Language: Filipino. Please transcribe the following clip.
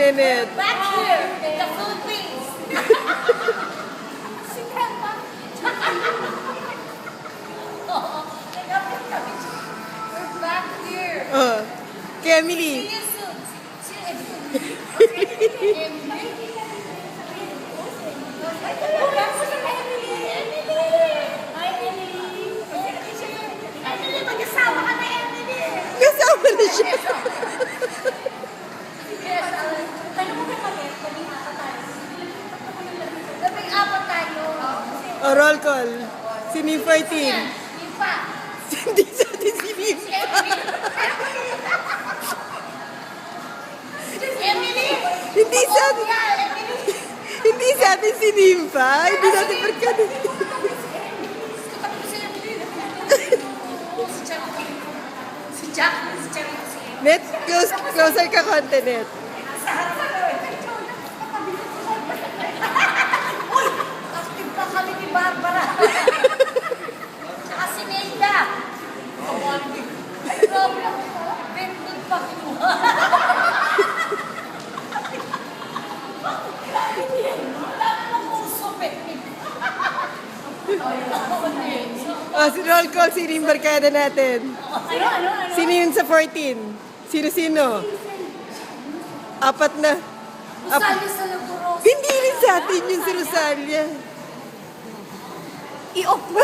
Nenet. Back here in the Philippines. Si Grandpa. Oo. We're back here. Oh. Kay Emily. See you soon. Si Emily. Emily. Emily, mag-asawa ka na, Emily. Kasama na siya. Yes, tayo mo kayo mag-get. Labing apat tayo. Labing apat tayo. Oh, roll call. Sino yung 14? Yung pa. Hindi sa atin si Nim. Si Emily. Emily. Hindi sa atin. Yeah, Emily. Hindi sa atin si Nimpa. Hindi natin barkada. Katabi ko si Emily. Si Jack. Si Jack. Si Jack. Si Emily. Net, closer ka konti, Net. Sa harap ako. Uy! Active pa kami ni Barbara. Tsaka si Neida. Ay, grabe ako. Bendod pa ko. Wala mo puso, Bendod. Oh, si roll call, sino yung barkada natin? Ano? Sino yun sa 14? Sino? Apat na. Usali sa Lagos. Hindi rin sa atin yung si Rosalia. I-off mo.